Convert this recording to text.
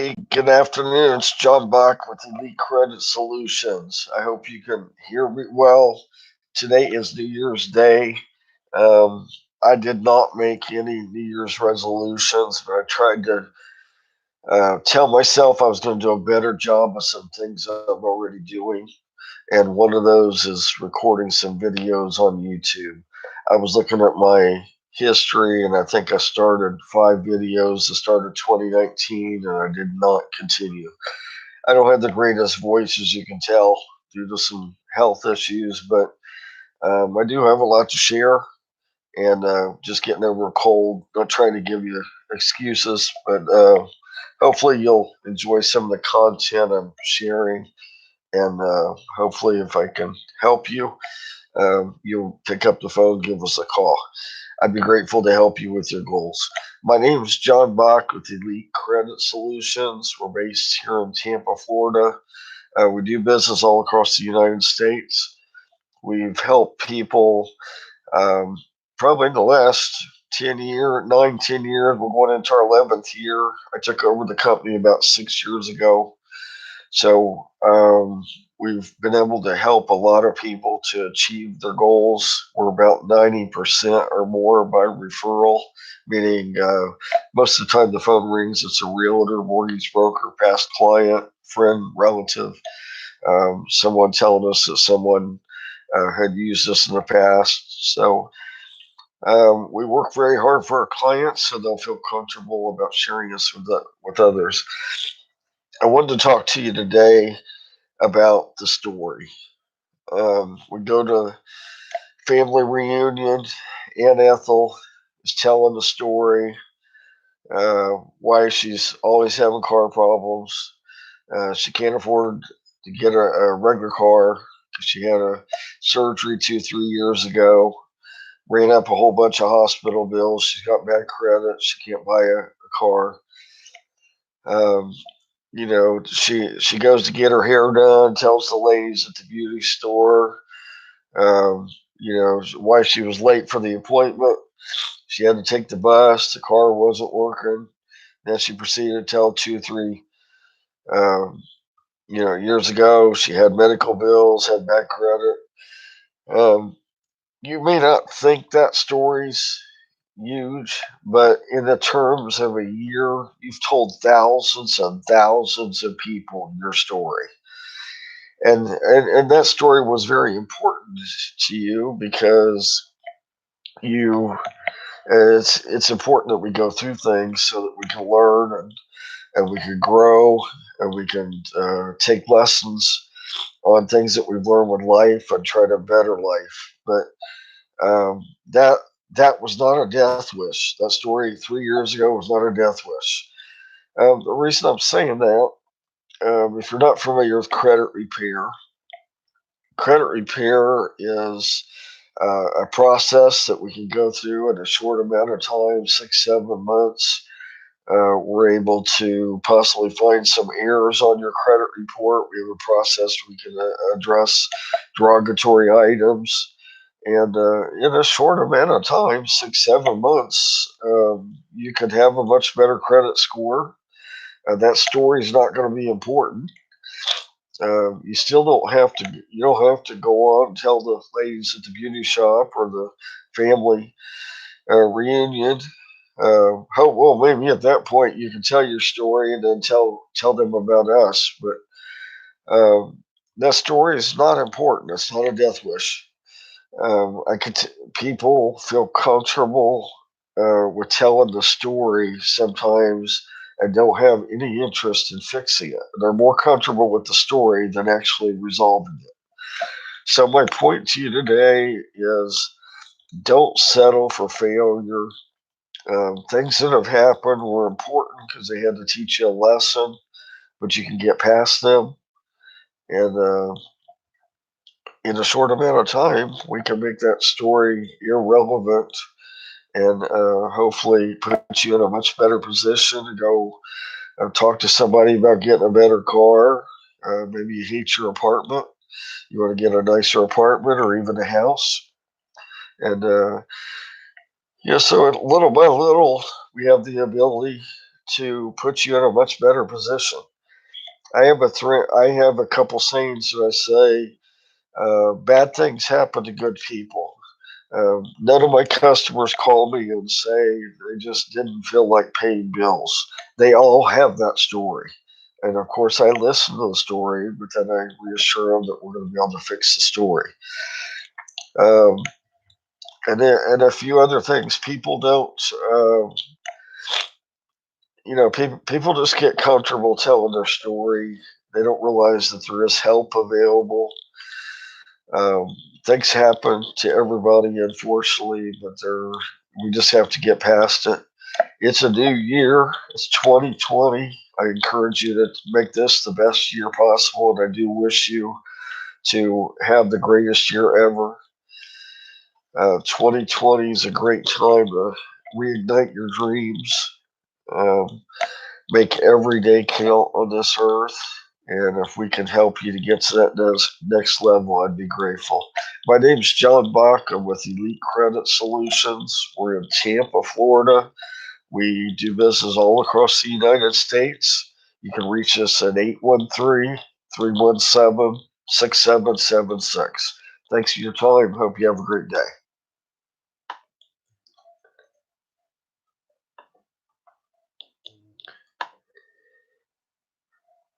Hey, good afternoon. It's John Bach with Elite Credit Solutions. I hope you can hear me well. Today is New Year's Day. Um, I did not make any New Year's resolutions, but I tried to tell myself I was going to do a better job of some things I'm already doing. And one of those is recording some videos on YouTube. I was looking at my history, and I think I started 5 videos the start of 2019, and I did not continue. I don't have the greatest voice, as you can tell, due to some health issues, but I do have a lot to share. And just getting over a cold. Not trying to give you excuses, but hopefully you'll enjoy some of the content I'm sharing. And hopefully, if I can help you, you'll pick up the phone, give us a call. I'd be grateful to help you with your goals. My name is John Bach with Elite Credit Solutions. We're based here in Tampa, Florida. We do business all across the United States. We've helped people um, probably in the last 10 years. We're going into our 11th year. I took over the company about 6 years ago. So we've been able to help a lot of people to achieve their goals. We're about 90% or more by referral, meaning most of the time the phone rings, it's a realtor, mortgage broker, past client, friend, relative, someone telling us that someone had used us in the past. So we work very hard for our clients so they'll feel comfortable about sharing us with others. I wanted to talk to you today about the story. We go to family reunion. Aunt Ethel is telling the story, why she's always having car problems. She can't afford to get a regular car because she had a surgery 2, 3 years ago. Ran up a whole bunch of hospital bills. She's got bad credit. She can't buy a car. Um, she goes to get her hair done. Tells the ladies at the beauty store, um, why she was late for the appointment. She had to take the bus. The car wasn't working. Then she proceeded to tell 2, 3, um, years ago she had medical bills, had bad credit. Um, you may not think that story's huge, but in the terms of a year, you've told thousands and thousands of people your story. And that story was very important to you because you it's important that we go through things so that we can learn and we can grow and we can take lessons on things that we've learned with life and try to better life. But that was not a death wish. That story 3 years ago was not a death wish. The reason I'm saying that, if you're not familiar with credit repair is a process that we can go through in a short amount of time, 6, 7 months. We're able to possibly find some errors on your credit report. We have a process we can address derogatory items. And in a short amount of time, 6, 7 months, you could have a much better credit score. That story is not going to be important. You still don't have to. You don't have to go on and tell the ladies at the beauty shop or the family reunion. Well, maybe at that point you can tell your story and then tell them about us. But that story is not important. It's not a death wish. People feel comfortable with telling the story sometimes and don't have any interest in fixing it. They're more comfortable with the story than actually resolving it. So my point to you today is don't settle for failure. Things that have happened were important because they had to teach you a lesson, but you can get past them. And in a short amount of time, we can make that story irrelevant and hopefully put you in a much better position to go talk to somebody about getting a better car. Maybe you hate your apartment. You want to get a nicer apartment or even a house. And so little by little, we have the ability to put you in a much better position. I have a couple sayings that I say. Bad things happen to good people. None of my customers call me and say they just didn't feel like paying bills. They all have that story. And of course, I listen to the story, but then I reassure them that we're going to be able to fix the story. Um, and a few other things. People don't, people just get comfortable telling their story. They don't realize that there is help available. Um, Things happen to everybody, unfortunately, but we just have to get past it. It's a new year. It's 2020. I encourage you to make this the best year possible, and I do wish you to have the greatest year ever. 2020 is a great time to reignite your dreams, um, make every day count on this earth. And if we can help you to get to that next level, I'd be grateful. My name's John Bach. I'm with Elite Credit Solutions. We're in Tampa, Florida. We do business all across the United States. You can reach us at 813-317-6776. Thanks for your time. Hope you have a great day.